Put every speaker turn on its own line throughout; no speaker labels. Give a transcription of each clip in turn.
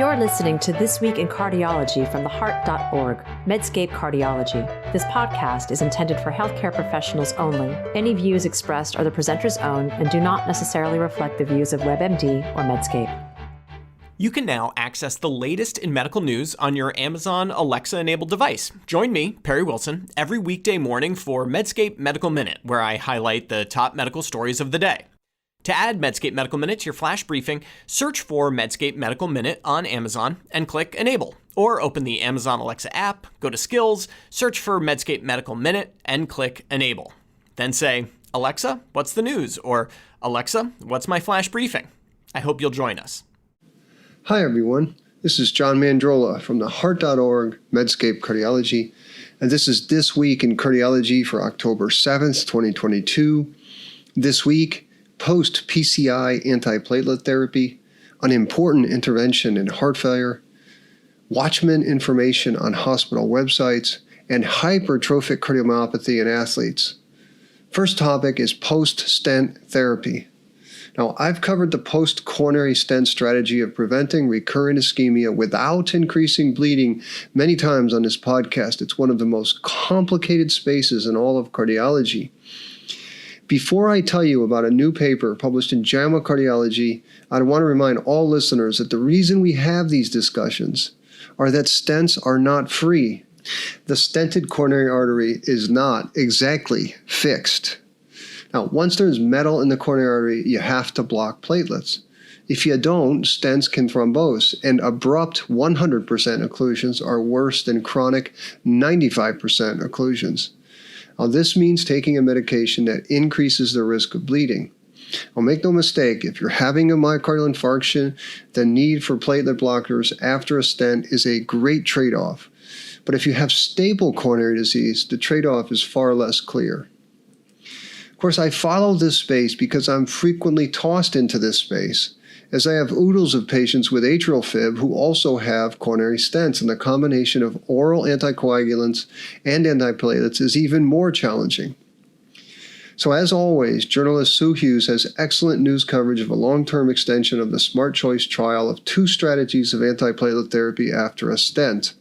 You're listening to This Week in Cardiology from theheart.org, Medscape Cardiology. This podcast is intended for healthcare professionals only. Any views expressed are the presenter's own and do not necessarily reflect the views of WebMD or Medscape.
You can now access the latest in medical news on your Amazon Alexa-enabled device. Join me, Perry Wilson, every weekday morning for Medscape Medical Minute, where I highlight the top medical stories of the day. To add Medscape Medical Minute to your flash briefing, search for Medscape Medical Minute on Amazon and click Enable. Or open the Amazon Alexa app, go to Skills, search for Medscape Medical Minute, and click Enable. Then say, Alexa, what's the news? Or Alexa, what's my flash briefing? I hope you'll join us.
Hi everyone, this is John Mandrola from theheart.org, Medscape Cardiology, and this is This Week in Cardiology for October 7th, 2022. This week, post-PCI antiplatelet therapy, an important intervention in heart failure, Watchman information on hospital websites, and hypertrophic cardiomyopathy in athletes. First topic is post-stent therapy. Now, I've covered the post-coronary stent strategy of preventing recurrent ischemia without increasing bleeding many times on this podcast. It's one of the most complicated spaces in all of cardiology. Before I tell you about a new paper published in JAMA Cardiology, I want to remind all listeners that the reason we have these discussions are that stents are not free. The stented coronary artery is not exactly fixed. Now, once there's metal in the coronary artery, you have to block platelets. If you don't, stents can thrombose, and abrupt 100% occlusions are worse than chronic 95% occlusions. Now, this means taking a medication that increases the risk of bleeding. Now, make no mistake, if you're having a myocardial infarction, the need for platelet blockers after a stent is a great trade-off. But if you have stable coronary disease, the trade-off is far less clear. Of course, I follow this space because I'm frequently tossed into this space, as I have oodles of patients with atrial fib who also have coronary stents, and the combination of oral anticoagulants and antiplatelets is even more challenging. So as always, journalist Sue Hughes has excellent news coverage of a long-term extension of the Smart Choice trial of two strategies of antiplatelet therapy after a stent.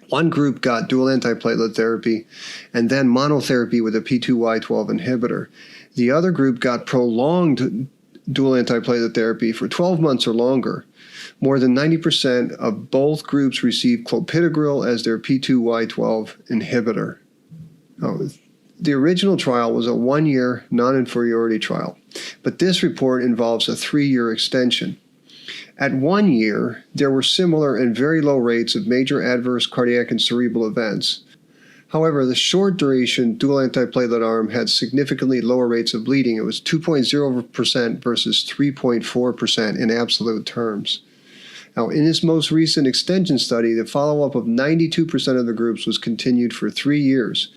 One group got dual antiplatelet therapy and then monotherapy with a P2Y12 inhibitor. The other group got prolonged dual antiplatelet therapy for 12 months or longer. More than 90% of both groups received clopidogrel as their P2Y12 inhibitor. Now, the original trial was a 1-year non-inferiority trial, but this report involves a 3-year extension. At 1 year, there were similar and very low rates of major adverse cardiac and cerebral events. However, the short duration dual antiplatelet arm had significantly lower rates of bleeding. It was 2.0% versus 3.4% in absolute terms. Now, in this most recent extension study, the follow-up of 92% of the groups was continued for 3 years.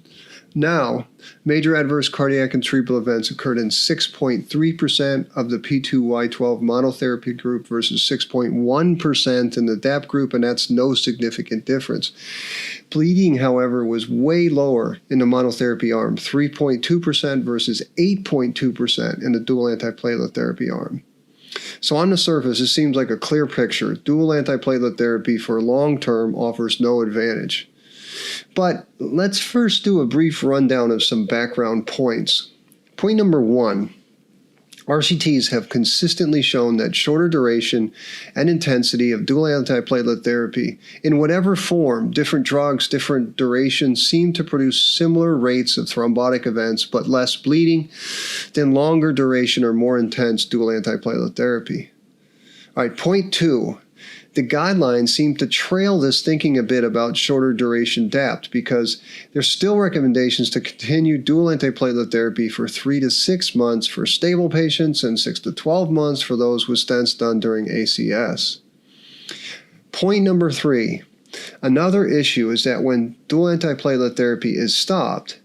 Now, major adverse cardiac and cerebral events occurred in 6.3% of the P2Y12 monotherapy group versus 6.1% in the DAP group, and that's no significant difference. Bleeding, however, was way lower in the monotherapy arm, 3.2% versus 8.2% in the dual antiplatelet therapy arm. So on the surface, it seems like a clear picture. Dual antiplatelet therapy for long-term offers no advantage. But let's first do a brief rundown of some background points. Point number 1, RCTs have consistently shown that shorter duration and intensity of dual antiplatelet therapy, in whatever form, different drugs, different durations, seem to produce similar rates of thrombotic events but less bleeding than longer duration or more intense dual antiplatelet therapy. All right, point 2. The guidelines seem to trail this thinking a bit about shorter duration DAPT because there's still recommendations to continue dual antiplatelet therapy for 3 to 6 months for stable patients and 6 to 12 months for those with stents done during ACS. Point number 3. Another issue is that when dual antiplatelet therapy is stopped,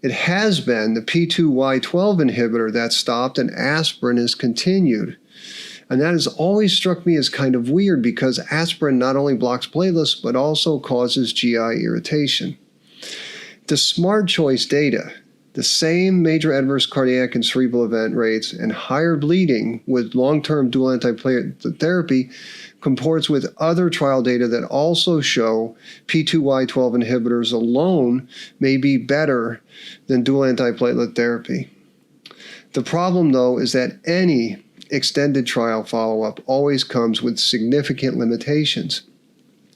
it has been the P2Y12 inhibitor that's stopped and aspirin is continued. And that has always struck me as kind of weird because aspirin not only blocks platelets but also causes GI irritation. The Smart Choice data The same major adverse cardiac and cerebral event rates and higher bleeding with long-term dual antiplatelet therapy comports with other trial data that also show P2Y12 inhibitors alone may be better than dual antiplatelet therapy. The problem, though, is that any extended trial follow-up always comes with significant limitations.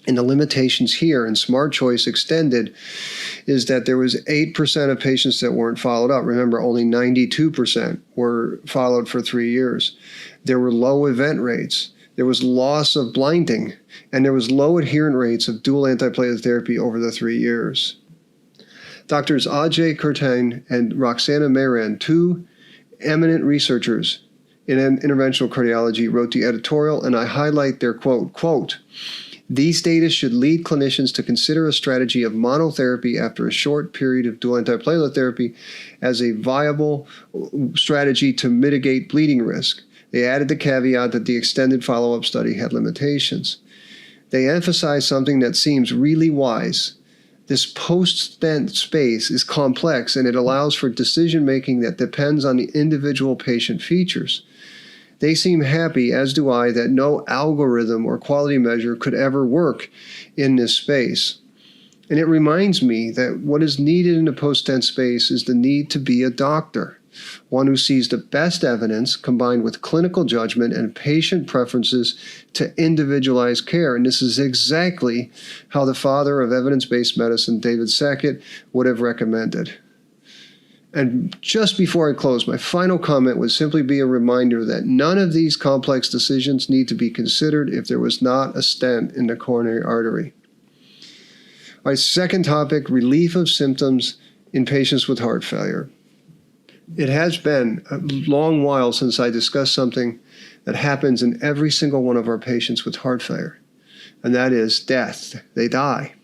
And the limitations here in Smart Choice Extended is that there was 8% of patients that weren't followed up. Remember, only 92% were followed for 3 years. There were low event rates. There was loss of blinding. And there was low adherent rates of dual antiplatelet therapy over the 3 years. Doctors Ajay Kurtain and Roxana Mehran, two eminent researchers in interventional cardiology, wrote the editorial, and I highlight their quote, "These data should lead clinicians to consider a strategy of monotherapy after a short period of dual antiplatelet therapy as a viable strategy to mitigate bleeding risk." They added the caveat that the extended follow-up study had limitations. They emphasized something that seems really wise. This post-stent space is complex, and it allows for decision-making that depends on the individual patient features. They seem happy, as do I, that no algorithm or quality measure could ever work in this space. And it reminds me that what is needed in the post-stent space is the need to be a doctor, one who sees the best evidence combined with clinical judgment and patient preferences to individualize care. And this is exactly how the father of evidence-based medicine, David Sackett, would have recommended. And just before I close, my final comment would simply be a reminder that none of these complex decisions need to be considered if there was not a stent in the coronary artery. My second topic, relief of symptoms in patients with heart failure. It has been a long while since I discussed something that happens in every single one of our patients with heart failure, and that is death. They die.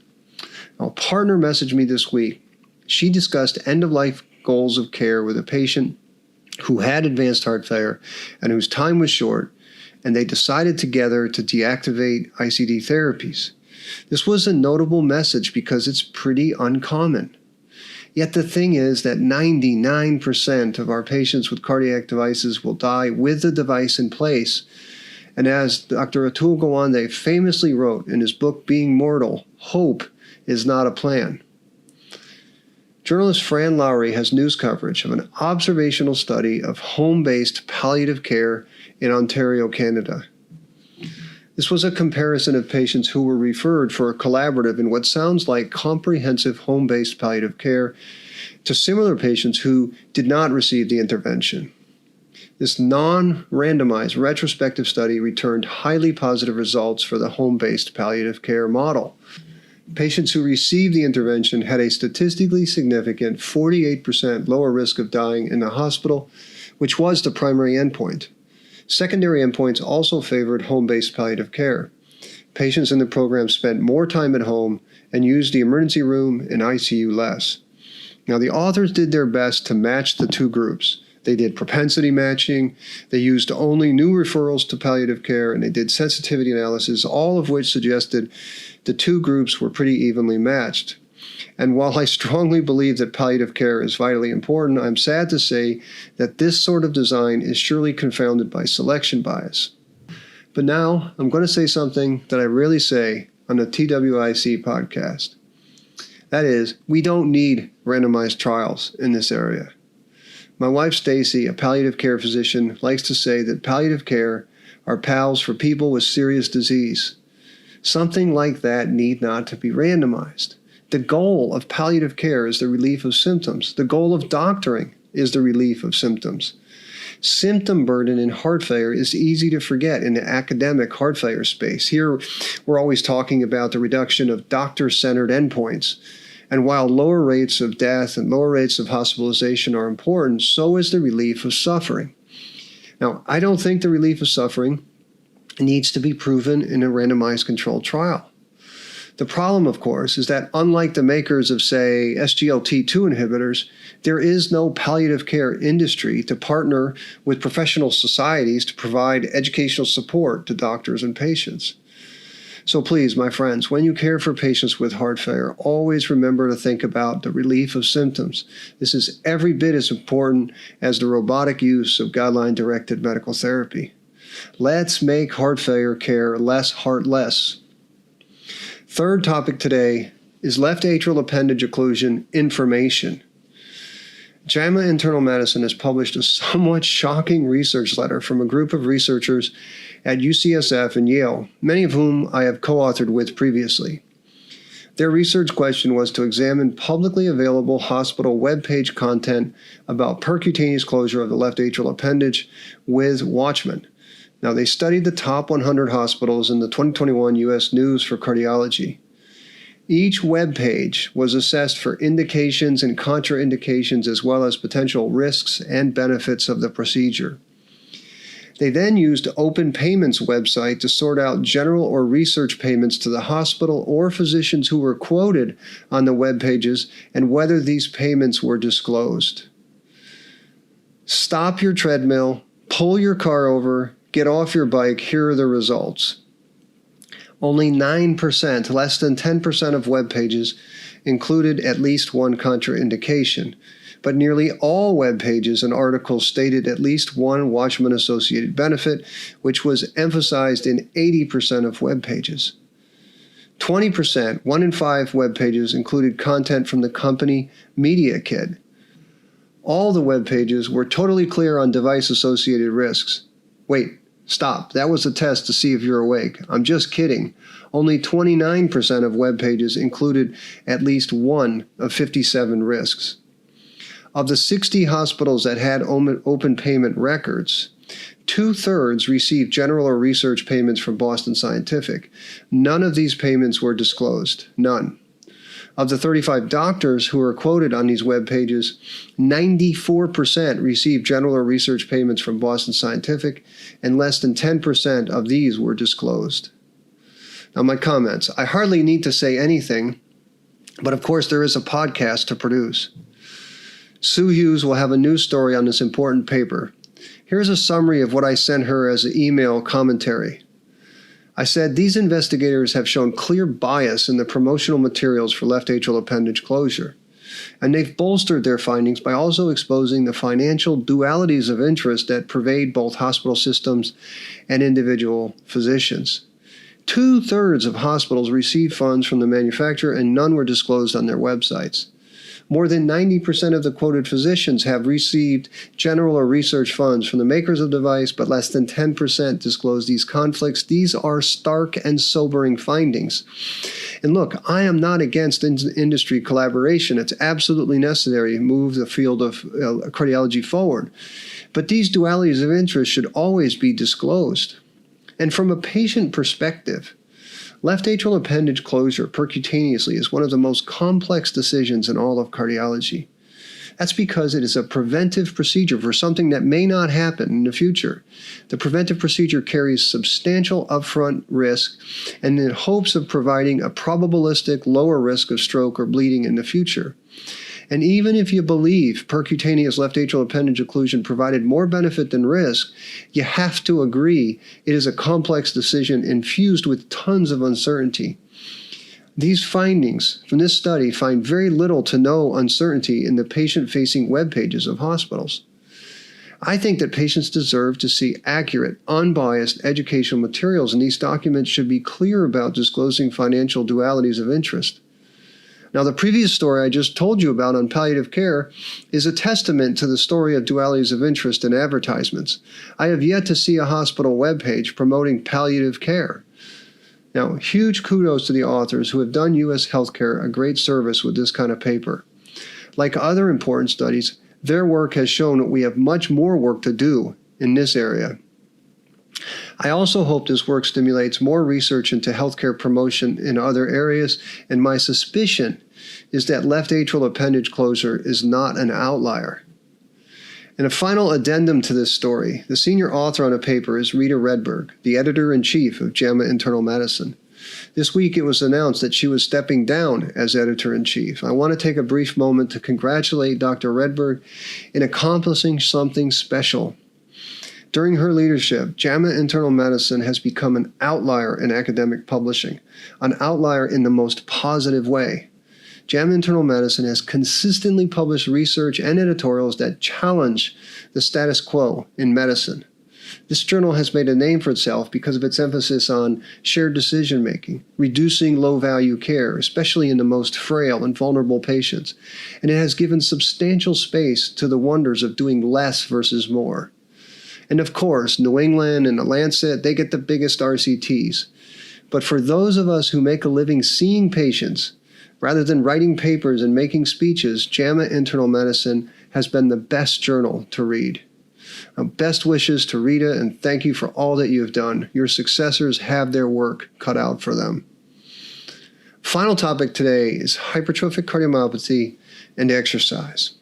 A partner messaged me this week. She discussed end-of-life goals of care with a patient who had advanced heart failure and whose time was short, and they decided together to deactivate ICD therapies. This was a notable message because it's pretty uncommon. Yet the thing is that 99% of our patients with cardiac devices will die with the device in place. And as Dr. Atul Gawande famously wrote in his book, Being Mortal, hope is not a plan. Journalist Fran Lowry has news coverage of an observational study of home-based palliative care in Ontario, Canada. This was a comparison of patients who were referred for a collaborative in what sounds like comprehensive home-based palliative care to similar patients who did not receive the intervention. This non-randomized retrospective study returned highly positive results for the home-based palliative care model. Patients who received the intervention had a statistically significant 48% lower risk of dying in the hospital, which was the primary endpoint. Secondary endpoints also favored home-based palliative care. Patients in the program spent more time at home and used the emergency room and ICU less. Now, the authors did their best to match the two groups. They did propensity matching, they used only new referrals to palliative care, and they did sensitivity analysis, all of which suggested the two groups were pretty evenly matched. And while I strongly believe that palliative care is vitally important, I'm sad to say that this sort of design is surely confounded by selection bias. But now I'm going to say something that I rarely say on the TWIC podcast. That is, we don't need randomized trials in this area. My wife, Stacy, a palliative care physician, likes to say that palliative care are pals for people with serious disease. Something like that need not to be randomized. The goal of palliative care is the relief of symptoms. The goal of doctoring is the relief of symptoms. Symptom burden in heart failure is easy to forget in the academic heart failure space. Here, we're always talking about the reduction of doctor-centered endpoints. And while lower rates of death and lower rates of hospitalization are important, so is the relief of suffering. Now, I don't think the relief of suffering needs to be proven in a randomized controlled trial. The problem, of course, is that unlike the makers of, say, SGLT2 inhibitors, there is no palliative care industry to partner with professional societies to provide educational support to doctors and patients. So please, my friends, when you care for patients with heart failure, always remember to think about the relief of symptoms. This is every bit as important as the robotic use of guideline-directed medical therapy. Let's make heart failure care less heartless. Third topic today is left atrial appendage occlusion information. JAMA Internal Medicine has published a somewhat shocking research letter from a group of researchers at UCSF and Yale, many of whom I have co-authored with previously. Their research question was to examine publicly available hospital webpage content about percutaneous closure of the left atrial appendage with Watchman. Now, they studied the top 100 hospitals in the 2021 U.S. News for Cardiology. Each web page was assessed for indications and contraindications as well as potential risks and benefits of the procedure. They then used Open Payments website to sort out general or research payments to the hospital or physicians who were quoted on the web pages and whether these payments were disclosed. Stop your treadmill, pull your car over, get off your bike. Here are the results. Only 9%, less than 10% of web pages included at least one contraindication, but nearly all web pages and articles stated at least one Watchman-associated benefit, which was emphasized in 80% of web pages. 20%, 1 in 5 web pages included content from the company Media Kit. All the web pages were totally clear on device-associated risks. Wait. Stop. That was a test to see if you're awake. I'm just kidding. Only 29% of web pages included at least one of 57 risks. Of the 60 hospitals that had open payment records, 2/3 received general or research payments from Boston Scientific. None of these payments were disclosed. None. Of the 35 doctors who were quoted on these web pages, 94% received general or research payments from Boston Scientific, and less than 10% of these were disclosed. Now, my comments. I hardly need to say anything, but of course there is a podcast to produce. Sue Hughes will have a news story on this important paper. Here's a summary of what I sent her as an email commentary. I said, these investigators have shown clear bias in the promotional materials for left atrial appendage closure, and they've bolstered their findings by also exposing the financial dualities of interest that pervade both hospital systems and individual physicians. 2/3 of hospitals received funds from the manufacturer and none were disclosed on their websites. More than 90% of the quoted physicians have received general or research funds from the makers of the device, but less than 10% disclose these conflicts. These are stark and sobering findings. And look, I am not against industry collaboration. It's absolutely necessary to move the field of cardiology forward. But these dualities of interest should always be disclosed. And from a patient perspective, left atrial appendage closure percutaneously is one of the most complex decisions in all of cardiology. That's because it is a preventive procedure for something that may not happen in the future. The preventive procedure carries substantial upfront risk and in hopes of providing a probabilistic lower risk of stroke or bleeding in the future. And even if you believe percutaneous left atrial appendage occlusion provided more benefit than risk, you have to agree it is a complex decision infused with tons of uncertainty. These findings from this study find very little to no uncertainty in the patient-facing web pages of hospitals. I think that patients deserve to see accurate, unbiased educational materials, and these documents should be clear about disclosing financial dualities of interest. Now, the previous story I just told you about on palliative care is a testament to the story of dualities of interest in advertisements. I have yet to see a hospital webpage promoting palliative care. Now, huge kudos to the authors who have done U.S. healthcare a great service with this kind of paper. Like other important studies, their work has shown that we have much more work to do in this area. I also hope this work stimulates more research into healthcare promotion in other areas, and my suspicion is that left atrial appendage closure is not an outlier. And a final addendum to this story, the senior author on a paper is Rita Redberg, the editor-in-chief of JAMA Internal Medicine. This week it was announced that she was stepping down as editor-in-chief. I want to take a brief moment to congratulate Dr. Redberg in accomplishing something special. During her leadership, JAMA Internal Medicine has become an outlier in academic publishing, an outlier in the most positive way. JAMA Internal Medicine has consistently published research and editorials that challenge the status quo in medicine. This journal has made a name for itself because of its emphasis on shared decision-making, reducing low-value care, especially in the most frail and vulnerable patients, and it has given substantial space to the wonders of doing less versus more. And of course, New England and The Lancet, they get the biggest RCTs. But for those of us who make a living seeing patients, rather than writing papers and making speeches, JAMA Internal Medicine has been the best journal to read. Best wishes to Rita, and thank you for all that you have done. Your successors have their work cut out for them. Final topic today is hypertrophic cardiomyopathy and exercise.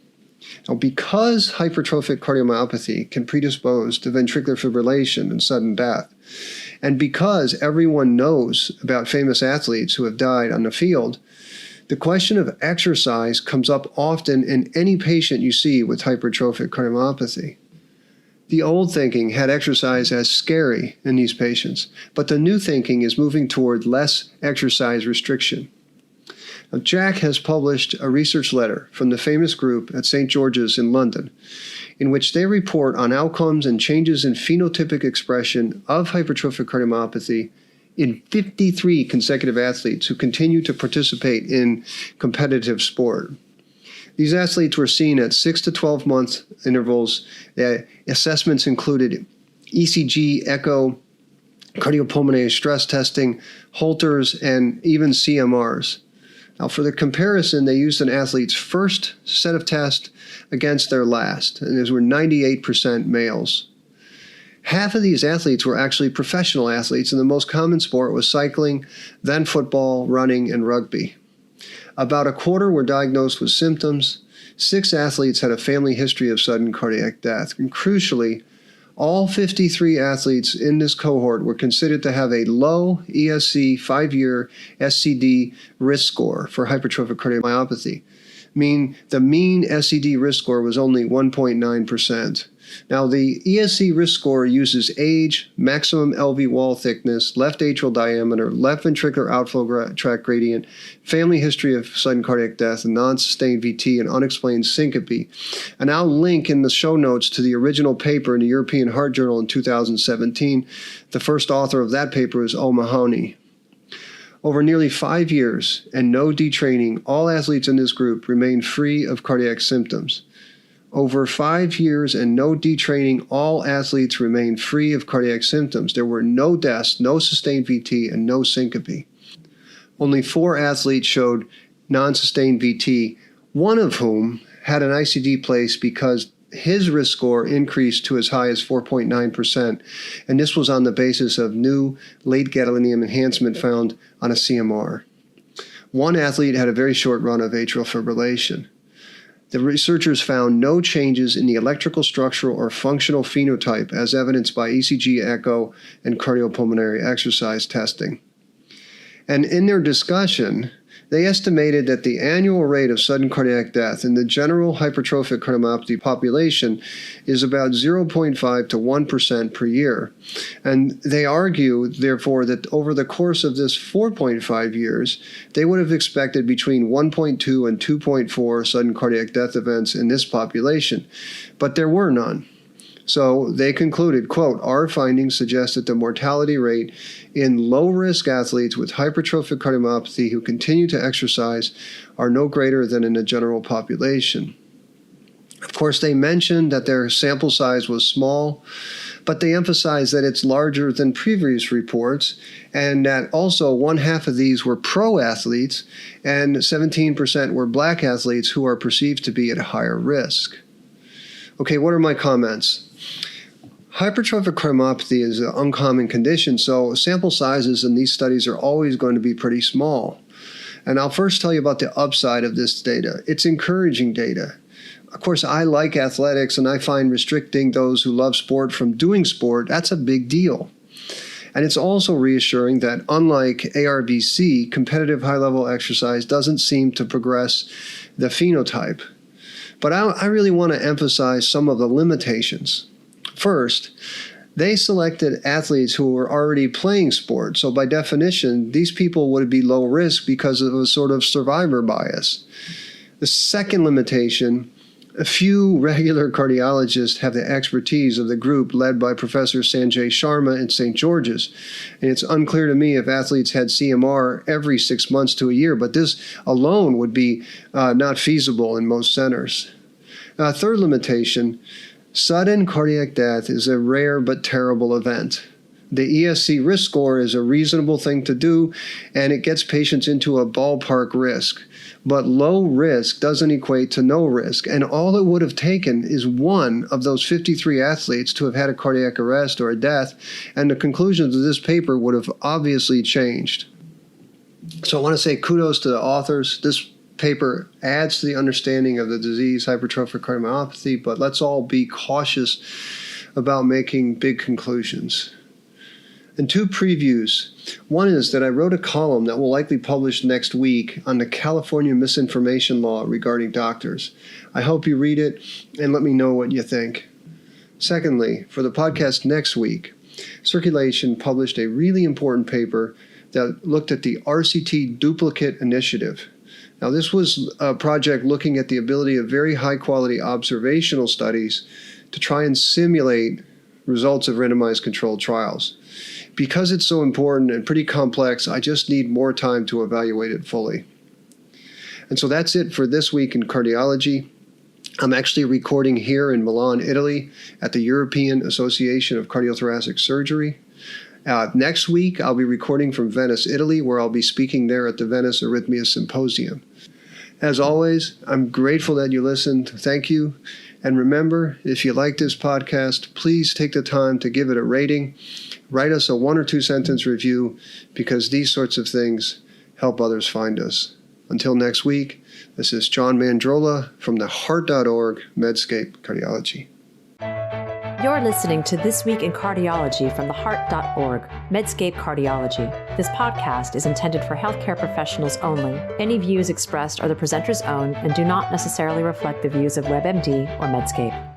Now, because hypertrophic cardiomyopathy can predispose to ventricular fibrillation and sudden death, and because everyone knows about famous athletes who have died on the field, the question of exercise comes up often in any patient you see with hypertrophic cardiomyopathy. The old thinking had exercise as scary in these patients, but the new thinking is moving toward less exercise restriction. Now, Jack has published a research letter from the famous group at St. George's in London, in which they report on outcomes and changes in phenotypic expression of hypertrophic cardiomyopathy in 53 consecutive athletes who continue to participate in competitive sport. These athletes were seen at 6 to 12 month intervals. Assessments included ECG, echo, cardiopulmonary stress testing, Holters, and even CMRs. Now, for the comparison, they used an athlete's first set of tests against their last, and these were 98% males. Half of these athletes were actually professional athletes, and the most common sport was cycling, then football, running, and rugby. About a quarter were diagnosed with symptoms. 6 athletes had a family history of sudden cardiac death. And crucially, all 53 athletes in this cohort were considered to have a low ESC 5-year SCD risk score for hypertrophic cardiomyopathy. The mean SCD risk score was only 1.9%. Now, the ESC risk score uses age, maximum LV wall thickness, left atrial diameter, left ventricular outflow tract gradient, family history of sudden cardiac death, non-sustained VT, and unexplained syncope. And I'll link in the show notes to the original paper in the European Heart Journal in 2017. The first author of that paper was O'Mahony. Over nearly 5 years and no detraining, all athletes in this group remained free of cardiac symptoms. Over 5 years and no detraining, all athletes remained free of cardiac symptoms. There were no deaths, no sustained VT, and no syncope. Only 4 athletes showed non-sustained VT, one of whom had an ICD placed because his risk score increased to as high as 4.9%, and this was on the basis of new late gadolinium enhancement found on a CMR. One athlete had a very short run of atrial fibrillation. The researchers found no changes in the electrical, structural, or functional phenotype as evidenced by ECG echo and cardiopulmonary exercise testing. And in their discussion, they estimated that the annual rate of sudden cardiac death in the general hypertrophic cardiomyopathy population is about 0.5 to 1% per year. And they argue, therefore, that over the course of this 4.5 years, they would have expected between 1.2 and 2.4 sudden cardiac death events in this population. But there were none. So they concluded, quote, our findings suggest that the mortality rate in low-risk athletes with hypertrophic cardiomyopathy who continue to exercise are no greater than in the general population. Of course, they mentioned that their sample size was small, but they emphasized that it's larger than previous reports, and that also 1/2 of these were pro athletes, and 17% were black athletes who are perceived to be at higher risk. Okay, what are my comments? Hypertrophic cardiomyopathy is an uncommon condition, so sample sizes in these studies are always going to be pretty small. And I'll first tell you about the upside of this data. It's encouraging data. Of course, I like athletics, and I find restricting those who love sport from doing sport, that's a big deal. And it's also reassuring that unlike ARBC, competitive high-level exercise doesn't seem to progress the phenotype. But I really want to emphasize some of the limitations. First, They selected athletes who were already playing sports. So by definition, these people would be low risk because of a sort of survivor bias. The second limitation, a few regular cardiologists have the expertise of the group led by Professor Sanjay Sharma in St. George's. And it's unclear to me if athletes had CMR every 6 months to a year, but this alone would be not feasible in most centers. Third limitation, sudden cardiac death is a rare but terrible event. The ESC risk score is a reasonable thing to do, and it gets patients into a ballpark risk. But low risk doesn't equate to no risk, and all it would have taken is one of those 53 athletes to have had a cardiac arrest or a death, and the conclusions of this paper would have obviously changed. So I want to say kudos to the authors. This paper adds to the understanding of the disease hypertrophic cardiomyopathy, but let's all be cautious about making big conclusions. And two previews. One is that I wrote a column that will likely publish next week on the California misinformation law regarding doctors. I hope you read it and let me know what you think. Secondly, for the podcast next week, Circulation published a really important paper that looked at the RCT duplicate initiative. Now, this was a project looking at the ability of very high-quality observational studies to try and simulate results of randomized controlled trials. Because it's so important and pretty complex, I just need more time to evaluate it fully. And so that's it for this week in cardiology. I'm actually recording here in Milan, Italy, at the European Association of Cardiothoracic Surgery. Next week, I'll be recording from Venice, Italy, where I'll be speaking there at the Venice Arrhythmia Symposium. As always, I'm grateful that you listened. Thank you. And remember, if you like this podcast, please take the time to give it a rating. Write us a 1 or 2 sentence review, because these sorts of things help others find us. Until next week, this is John Mandrola from the Heart.org Medscape Cardiology.
You're listening to This Week in Cardiology from the Heart.org, Medscape Cardiology. This podcast is intended for healthcare professionals only. Any views expressed are the presenter's own and do not necessarily reflect the views of WebMD or Medscape.